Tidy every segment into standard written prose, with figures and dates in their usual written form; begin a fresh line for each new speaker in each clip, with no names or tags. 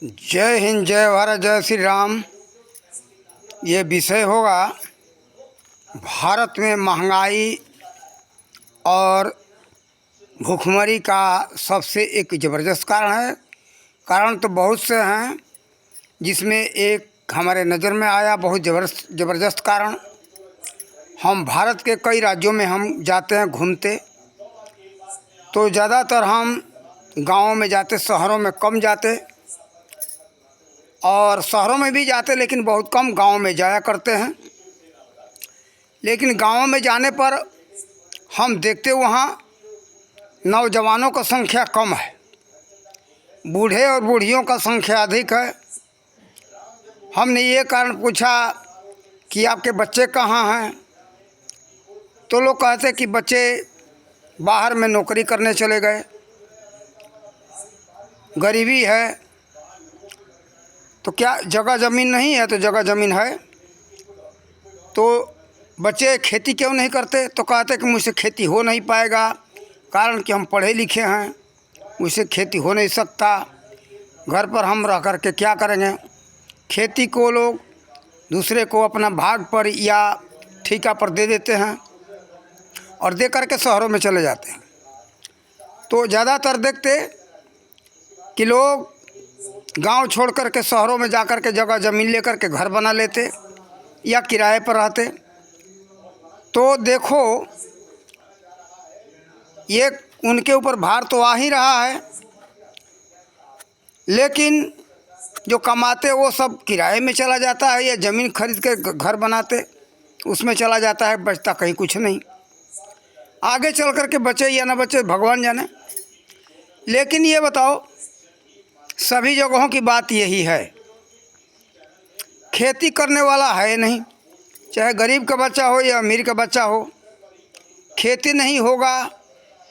जय हिंद, जय भारत, जय श्री राम। ये विषय होगा भारत में महंगाई और भूखमरी का सबसे एक ज़बरदस्त कारण है। कारण तो बहुत से हैं, जिसमें एक हमारे नज़र में आया बहुत ज़बरदस्त कारण। हम भारत के कई राज्यों में हम जाते हैं घूमते, तो ज़्यादातर हम गाँवों में जाते, शहरों में कम जाते, और शहरों में भी जाते लेकिन बहुत कम गाँव में जाया करते हैं। लेकिन गाँव में जाने पर हम देखते वहाँ नौजवानों का संख्या कम है, बूढ़े और बूढ़ियों का संख्या अधिक है। हमने ये कारण पूछा कि आपके बच्चे कहाँ हैं, तो लोग कहते कि बच्चे बाहर में नौकरी करने चले गए, गरीबी है। तो क्या जगह ज़मीन नहीं है? तो जगह ज़मीन है, तो बच्चे खेती क्यों नहीं करते? तो कहते कि मुझसे खेती हो नहीं पाएगा, कारण कि हम पढ़े लिखे हैं, मुझसे खेती हो नहीं सकता, घर पर हम रह कर के क्या करेंगे। खेती को लोग दूसरे को अपना भाग पर या ठेका पर दे देते हैं और दे कर के शहरों में चले जाते हैं। तो ज़्यादातर देखते कि लोग गांव छोड़ कर के शहरों में जा कर के जगह ज़मीन ले कर के घर बना लेते या किराए पर रहते। तो देखो, ये उनके ऊपर भार तो आ ही रहा है, लेकिन जो कमाते वो सब किराए में चला जाता है या ज़मीन खरीद के घर बनाते उसमें चला जाता है, बचता कहीं कुछ नहीं। आगे चल कर के बचे या ना बचे भगवान जाने। लेकिन ये बताओ, सभी जगहों की बात यही है, खेती करने वाला है नहीं, चाहे गरीब का बच्चा हो या अमीर का बच्चा हो। खेती नहीं होगा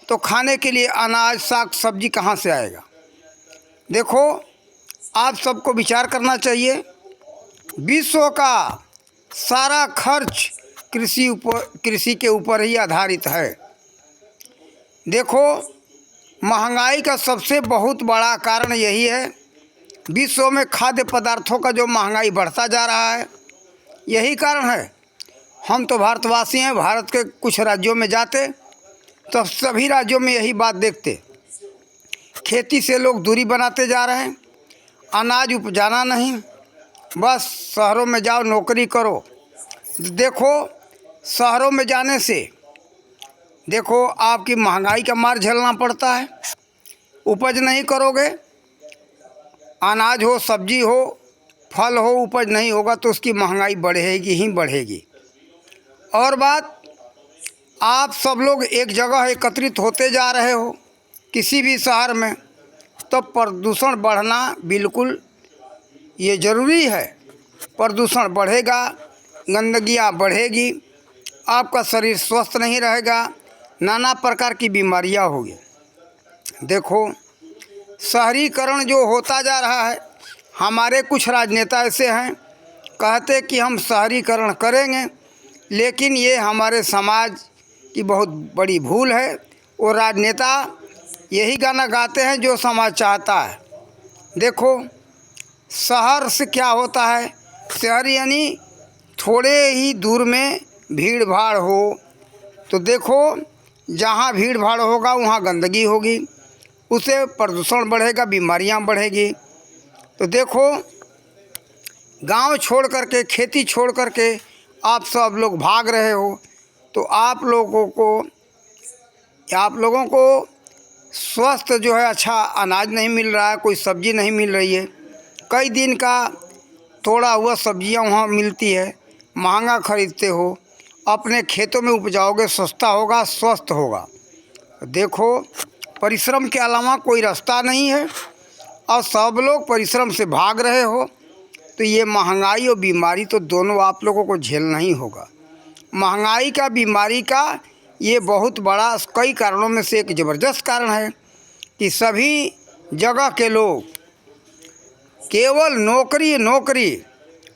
तो खाने के लिए अनाज साग सब्जी कहाँ से आएगा? देखो, आप सबको विचार करना चाहिए। विश्व का सारा खर्च कृषि के ऊपर ही आधारित है। देखो, महंगाई का सबसे बहुत बड़ा कारण यही है। विश्व में खाद्य पदार्थों का जो महंगाई बढ़ता जा रहा है, यही कारण है। हम तो भारतवासी हैं, भारत के कुछ राज्यों में जाते तो सभी राज्यों में यही बात देखते। खेती से लोग दूरी बनाते जा रहे हैं, अनाज उपजाना नहीं, बस शहरों में जाओ नौकरी करो। देखो, शहरों में जाने से देखो आपकी महंगाई का मार झेलना पड़ता है। उपज नहीं करोगे, अनाज हो, सब्जी हो, फल हो, उपज नहीं होगा तो उसकी महंगाई बढ़ेगी ही बढ़ेगी। और बात, आप सब लोग एक जगह एकत्रित होते जा रहे हो किसी भी शहर में, तो प्रदूषण बढ़ना बिल्कुल ये ज़रूरी है। प्रदूषण बढ़ेगा, गंदगियाँ बढ़ेगी, आपका शरीर स्वस्थ नहीं रहेगा, नाना प्रकार की बीमारियां होगी। देखो, शहरीकरण जो होता जा रहा है, हमारे कुछ राजनेता ऐसे हैं कहते कि हम शहरीकरण करेंगे, लेकिन ये हमारे समाज की बहुत बड़ी भूल है। वो राजनेता यही गाना गाते हैं जो समाज चाहता है। देखो, शहर से क्या होता है, शहर यानी थोड़े ही दूर में भीड़ भाड़ हो। तो देखो, जहाँ भीड़ भाड़ होगा वहाँ गंदगी होगी, उससे प्रदूषण बढ़ेगा, बीमारियाँ बढ़ेगी। तो देखो, गांव छोड़ करके, खेती छोड़ करके आप सब लोग भाग रहे हो, तो आप लोगों को स्वस्थ जो है अच्छा अनाज नहीं मिल रहा है, कोई सब्जी नहीं मिल रही है। कई दिन का तोड़ा हुआ सब्जियां वहाँ मिलती है, महंगा खरीदते हो। अपने खेतों में उपजाओगे, सस्ता होगा, स्वस्थ होगा। देखो, परिश्रम के अलावा कोई रास्ता नहीं है और सब लोग परिश्रम से भाग रहे हो, तो ये महंगाई और बीमारी तो दोनों आप लोगों को झेलना ही होगा। महंगाई का, बीमारी का ये बहुत बड़ा कई कारणों में से एक ज़बरदस्त कारण है कि सभी जगह के लोग केवल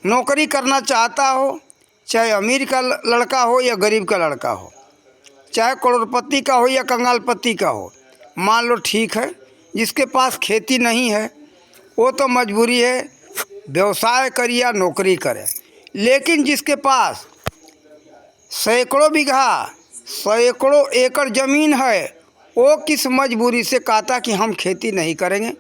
नौकरी करना चाहता हो, चाहे अमीर का लड़का हो या गरीब का लड़का हो, चाहे करोड़पति का हो या कंगालपति का हो। मान लो ठीक है, जिसके पास खेती नहीं है वो तो मजबूरी है, व्यवसाय करे या नौकरी करे। लेकिन जिसके पास सैकड़ों बीघा, सैकड़ों एकड़ ज़मीन है, वो किस मजबूरी से कहता कि हम खेती नहीं करेंगे?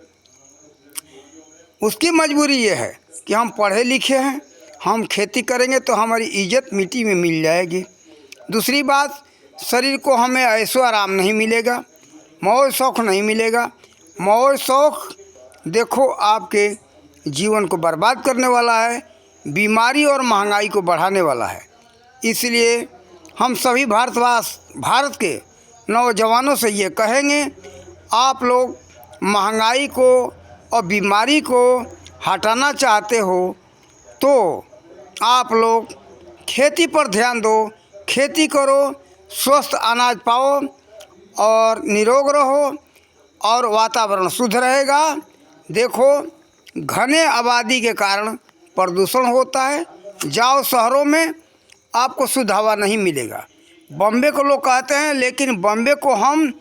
उसकी मजबूरी ये है कि हम पढ़े लिखे हैं, हम खेती करेंगे तो हमारी इज्जत मिट्टी में मिल जाएगी। दूसरी बात, शरीर को हमें ऐशो आराम नहीं मिलेगा, मौज शौक़ नहीं मिलेगा। मौज शौक़ देखो आपके जीवन को बर्बाद करने वाला है, बीमारी और महंगाई को बढ़ाने वाला है। इसलिए हम सभी भारत के नौजवानों से ये कहेंगे, आप लोग महंगाई को और बीमारी को हटाना चाहते हो तो आप लोग खेती पर ध्यान दो, खेती करो, स्वस्थ अनाज पाओ और निरोग रहो और वातावरण शुद्ध रहेगा। देखो, घने आबादी के कारण प्रदूषण होता है। जाओ शहरों में, आपको शुद्ध हवा नहीं मिलेगा। बॉम्बे को लोग कहते हैं, लेकिन बॉम्बे को हम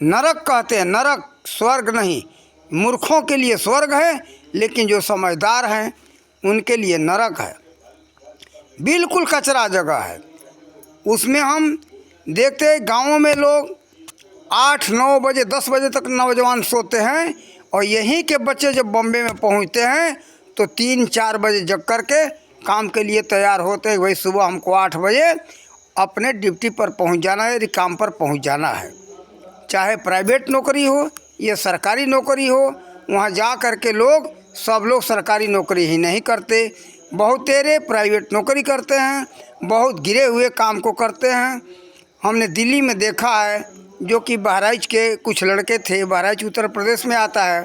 नरक कहते हैं। नरक, स्वर्ग नहीं। मूर्खों के लिए स्वर्ग है, लेकिन जो समझदार हैं उनके लिए नरक है। बिल्कुल कचरा जगह है। उसमें हम देखते हैं गाँवों में लोग 8-9 बजे 10 बजे तक नौजवान सोते हैं, और यहीं के बच्चे जब बॉम्बे में पहुंचते हैं तो 3-4 बजे जग करके काम के लिए तैयार होते हैं। वही सुबह हमको 8 बजे अपने ड्यूटी पर पहुंच जाना है, काम पर पहुंच जाना है। चाहे प्राइवेट नौकरी हो या सरकारी नौकरी हो, वहां जा कर के सब लोग सरकारी नौकरी ही नहीं करते। बहुत तेरे प्राइवेट नौकरी करते हैं, बहुत गिरे हुए काम को करते हैं। हमने दिल्ली में देखा है, जो कि बहराइच के कुछ लड़के थे। बहराइच उत्तर प्रदेश में आता है।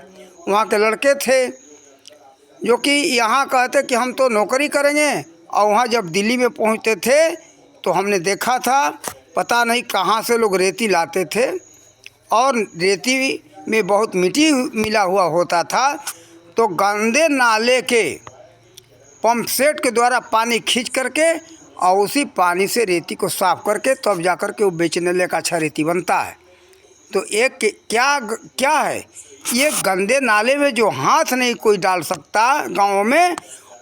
वहाँ के लड़के थे जो कि यहाँ कहते कि हम तो नौकरी करेंगे, और वहाँ जब दिल्ली में पहुँचते थे तो हमने देखा था, पता नहीं कहाँ से लोग रेती लाते थे, और रेती में बहुत मिट्टी मिला हुआ होता था। तो गंदे नाले के पंप सेट के द्वारा पानी खींच करके और उसी पानी से रेती को साफ करके तब जा कर के वो बेचने लायक अच्छा रेती बनता है। तो एक क्या है, ये गंदे नाले में जो हाथ नहीं कोई डाल सकता गाँव में,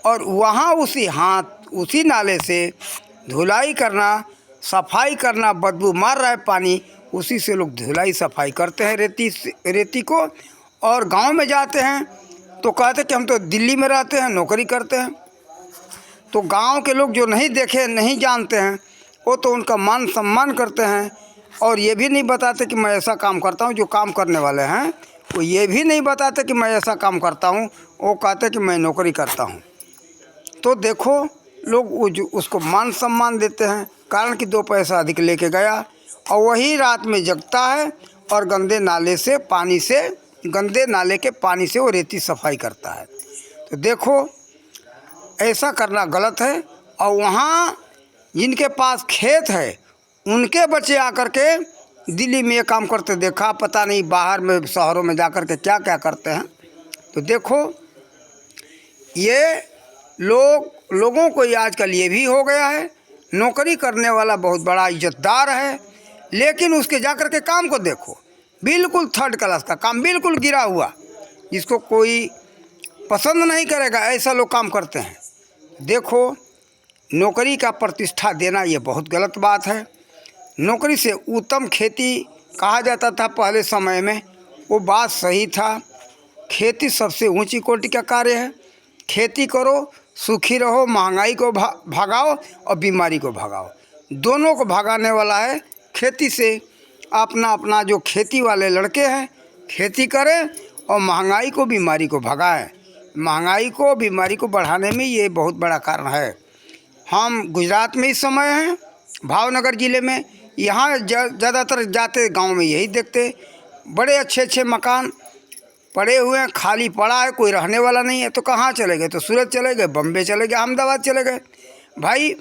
और वहाँ उसी नाले से धुलाई करना, सफाई करना, बदबू मार रहा है पानी, उसी से लोग धुलाई सफाई करते हैं रेती को। और गांव में जाते हैं तो कहते कि हम तो दिल्ली में रहते हैं, नौकरी करते हैं। तो गांव के लोग जो नहीं देखे, नहीं जानते हैं, वो तो उनका मान सम्मान करते हैं, और ये भी नहीं बताते कि मैं ऐसा काम करता हूँ। जो काम करने वाले हैं वो ये भी नहीं बताते कि मैं ऐसा काम करता हूँ, वो कहते कि मैं नौकरी करता हूँ। तो देखो, लोग उसको मान सम्मान देते हैं, कारण कि 2 पैसा अधिक लेके गया, और वही रात में जगता है और गंदे नाले के पानी से वो रेती सफाई करता है। तो देखो, ऐसा करना गलत है। और वहाँ जिनके पास खेत है, उनके बच्चे आकर के दिल्ली में ये काम करते देखा, पता नहीं बाहर में शहरों में जाकर के क्या क्या करते हैं। तो देखो, ये लोगों को आजकल ये भी हो गया है, नौकरी करने वाला बहुत बड़ा इज्जतदार है, लेकिन उसके जाकर के काम को देखो, बिल्कुल 3rd क्लास का काम, बिल्कुल गिरा हुआ, जिसको कोई पसंद नहीं करेगा, ऐसा लोग काम करते हैं। देखो, नौकरी का प्रतिष्ठा देना ये बहुत गलत बात है। नौकरी से उत्तम खेती कहा जाता था पहले समय में, वो बात सही था। खेती सबसे ऊंची कोटि का कार्य है। खेती करो, सुखी रहो, महंगाई को भगाओ और बीमारी को भगाओ। दोनों को भगाने वाला है खेती से। अपना जो खेती वाले लड़के हैं, खेती करें और महंगाई को, बीमारी को भगाएं। महंगाई को, बीमारी को बढ़ाने में ये बहुत बड़ा कारण है। हम गुजरात में इस समय हैं, भावनगर ज़िले में। यहाँ ज़्यादातर जाते गांव में यही देखते, बड़े अच्छे मकान पड़े हुए हैं, खाली पड़ा है, कोई रहने वाला नहीं है। तो कहाँ चले गए? तो सूरत चले गए, बम्बे चले गए, अहमदाबाद चले गए। भाई,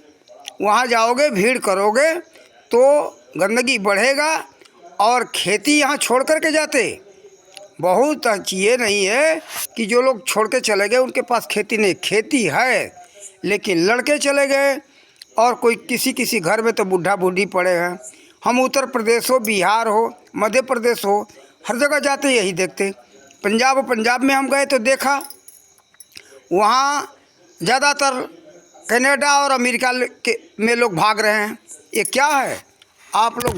वहाँ जाओगे, भीड़ करोगे तो गंदगी बढ़ेगा, और खेती यहाँ छोड़ कर के जाते। बहुत ये नहीं है कि जो लोग छोड़ के चले गए उनके पास खेती नहीं, खेती है, लेकिन लड़के चले गए, और कोई किसी घर में तो बूढ़ा बूढ़ी पड़े हैं। हम उत्तर प्रदेश हो, बिहार हो, मध्य प्रदेश हो, हर जगह जाते यही देखते। पंजाब में हम गए तो देखा वहाँ ज़्यादातर कनाडा और अमेरिका में लोग भाग रहे हैं। ये क्या है? आप लोग